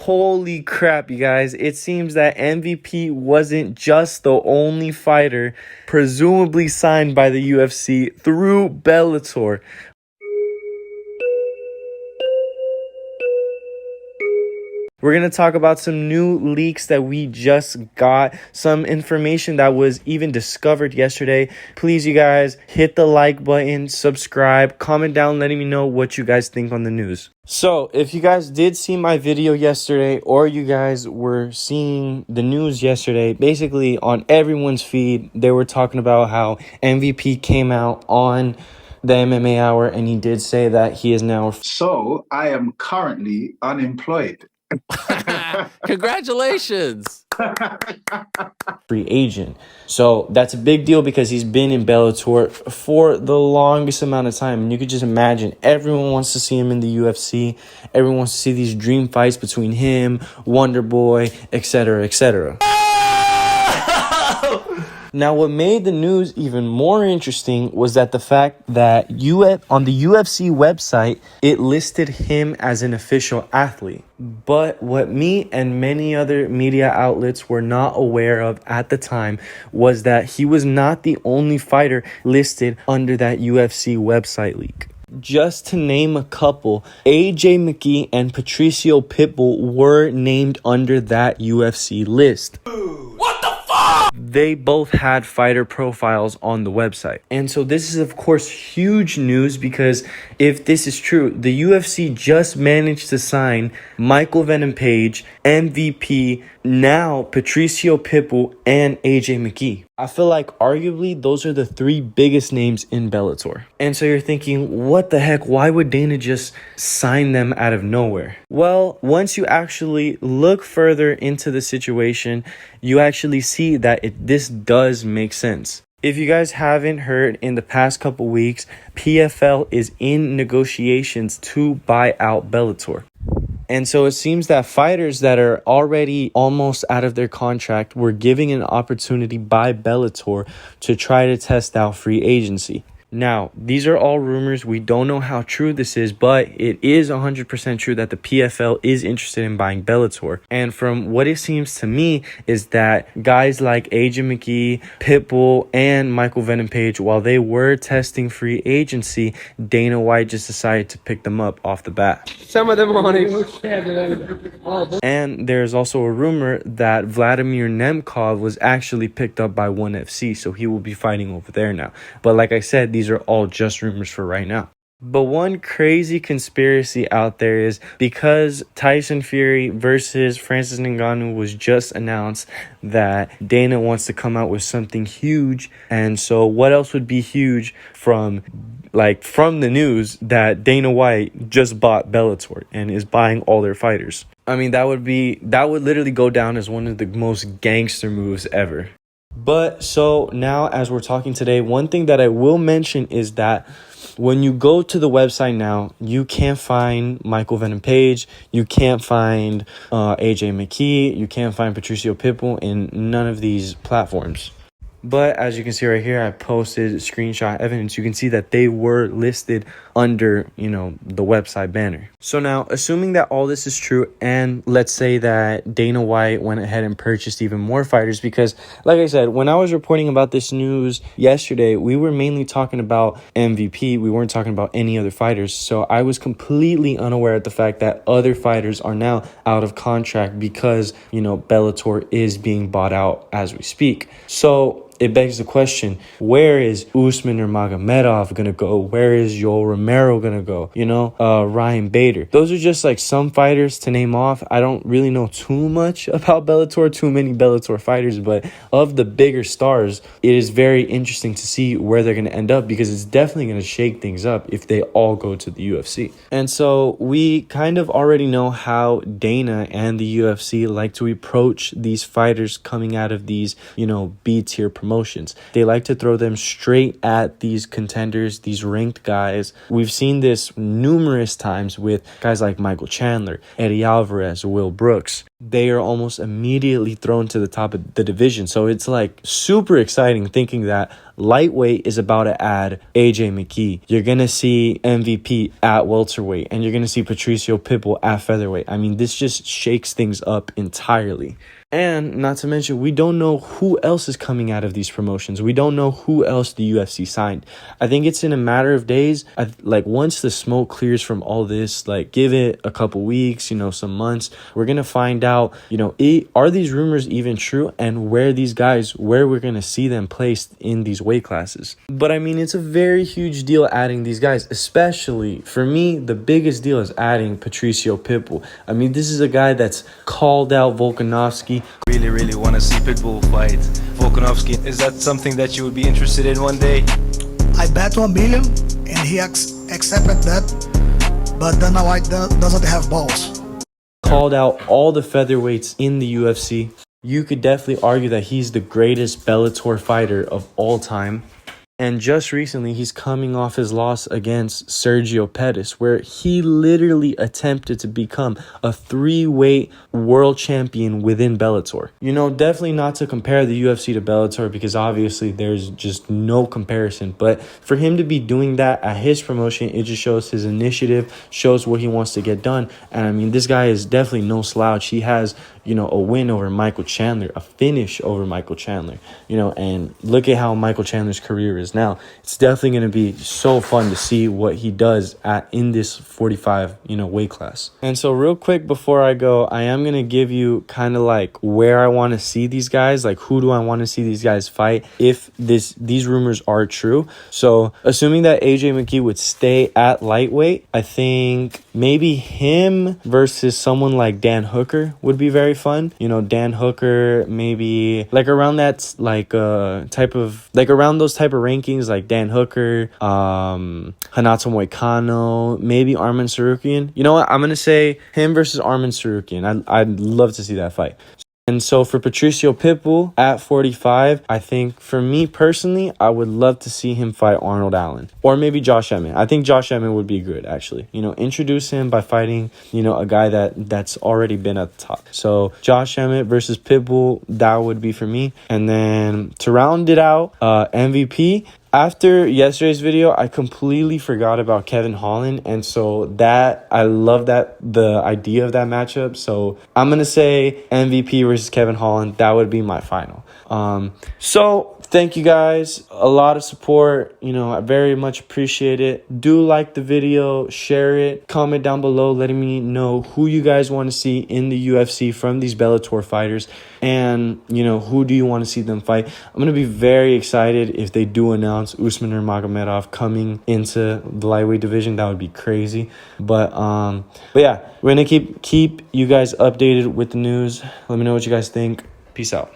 Holy crap, you guys. It seems that MVP wasn't just the only fighter presumably signed by the UFC through Bellator. We're going to talk about some new leaks that we just got, some information that was even discovered yesterday. Please, you guys, hit the like button, subscribe, comment down letting me know what you guys think on the news. So, if you guys did see my video yesterday, or you guys were seeing the news yesterday, basically on everyone's feed, they were talking about how MVP came out on the MMA Hour, and he did say that he is now... So, I am currently unemployed. Congratulations. Free agent. So that's a big deal because he's been in Bellator for the longest amount of time. And you could just imagine everyone wants to see him in the UFC. Everyone wants to see these dream fights between him, Wonder Boy, etc., etc. Now, what made the news even more interesting was that the fact that on the UFC website, it listed him as an official athlete. But what me and many other media outlets were not aware of at the time was that he was not the only fighter listed under that UFC website leak. Just to name a couple, AJ McKee and Patricio Pitbull were named under that UFC list. They both had fighter profiles on the website. And so this is, of course, huge news because if this is true, the UFC just managed to sign Michael Venom Page, MVP, now Patricio Pitbull, and AJ McKee. I feel like arguably those are the three biggest names in Bellator. And so you're thinking, what the heck? Why would Dana just sign them out of nowhere? Well, once you actually look further into the situation, you actually see that this does make sense. If you guys haven't heard, in the past couple weeks, PFL is in negotiations to buy out Bellator. And so it seems that fighters that are already almost out of their contract were given an opportunity by Bellator to try to test out free agency. Now, these are all rumors. We don't know how true this is, but it is 100% true that the PFL is interested in buying Bellator. And from what it seems to me is that guys like AJ McKee, Pitbull, and Michael Venom Page, while they were testing free agency, Dana White just decided to pick them up off the bat. Some of them on it. And there's also a rumor that Vladimir Nemkov was actually picked up by ONE FC, so he will be fighting over there now. But like I said, these are all just rumors for right now. But one crazy conspiracy out there is because Tyson Fury versus Francis Ngannou was just announced that Dana wants to come out with something huge. And so what else would be huge from the news that Dana White just bought Bellator and is buying all their fighters? I mean, that would literally go down as one of the most gangster moves ever. But so now, as we're talking today, one thing that I will mention is that when you go to the website now, you can't find Michael Venom Page, you can't find AJ McKee, you can't find Patricio Pitbull in none of these platforms. But as you can see right here, I posted screenshot evidence. You can see that they were listed under, the website banner. So now, assuming that all this is true, and let's say that Dana White went ahead and purchased even more fighters, because like I said, when I was reporting about this news yesterday, we were mainly talking about MVP. We weren't talking about any other fighters. So I was completely unaware of the fact that other fighters are now out of contract because, Bellator is being bought out as we speak. So it begs the question, where is Usman or Magomedov going to go? Where is Yoel Romero going to go? Ryan Bader. Those are just like some fighters to name off. I don't really know too much about Bellator, too many Bellator fighters, but of the bigger stars, it is very interesting to see where they're going to end up because it's definitely going to shake things up if they all go to the UFC. And so we kind of already know how Dana and the UFC like to approach these fighters coming out of these, B-tier promotions. They like to throw them straight at these contenders, these ranked guys. We've seen this numerous times with guys like Michael Chandler, Eddie Alvarez, Will Brooks. They are almost immediately thrown to the top of the division. So it's like super exciting thinking that lightweight is about to add AJ McKee. You're going to see MVP at welterweight, and you're going to see Patricio Pitbull at featherweight. I mean, this just shakes things up entirely. And not to mention, we don't know who else is coming out of these promotions. We don't know who else the UFC signed. I think it's in a matter of days. Like, once the smoke clears from all this, like, give it a couple weeks, some months, we're going to find out, are these rumors even true, and where we're going to see them placed in these weight classes. But I mean, it's a very huge deal adding these guys, especially for me. The biggest deal is adding Patricio Pitbull. I mean, this is a guy that's called out Volkanovski. Really want to see Pitbull fight Volkanovski. Is that something that you would be interested in one day? I bet 1 million and he accepted that, but Dana White doesn't have balls. Called out all the featherweights in the UFC. You could definitely argue that he's the greatest Bellator fighter of all time. And just recently, he's coming off his loss against Sergio Pettis, where he literally attempted to become a 3-weight world champion within Bellator. Definitely not to compare the UFC to Bellator, because obviously there's just no comparison. But for him to be doing that at his promotion, it just shows his initiative, shows what he wants to get done. And I mean, this guy is definitely no slouch. He has, a win over Michael Chandler, a finish over Michael Chandler, and look at how Michael Chandler's career is now. It's definitely going to be so fun to see what he does in this 45, weight class. And so real quick before I go, I am going to give you kind of like where I want to see these guys, like who do I want to see these guys fight if these rumors are true. So assuming that AJ McKee would stay at lightweight, I think maybe him versus someone like Dan Hooker would be very fun. Dan Hooker, maybe like around that around those type of rankings, like Dan Hooker, Hanato Moicano, maybe Arman Sarukian. You know what? I'm gonna say him versus Arman Sarukian. I'd love to see that fight. And so for Patricio Pitbull at 45, I think for me personally, I would love to see him fight Arnold Allen or maybe Josh Emmett. I think Josh Emmett would be good, actually. Introduce him by fighting, a guy that's already been at the top. So Josh Emmett versus Pitbull, that would be for me. And then to round it out, MVP. After yesterday's video, I completely forgot about Kevin Holland, and so I love the idea of that matchup. So I'm gonna say MVP versus Kevin Holland. That would be my final. So thank you guys. A lot of support. I very much appreciate it. Do like the video, share it, comment down below letting me know who you guys want to see in the UFC from these Bellator fighters, and who do you want to see them fight. I'm going to be very excited if they do announce Usman or Magomedov coming into the lightweight division. That would be crazy. But yeah, we're going to keep you guys updated with the news. Let me know what you guys think. Peace out.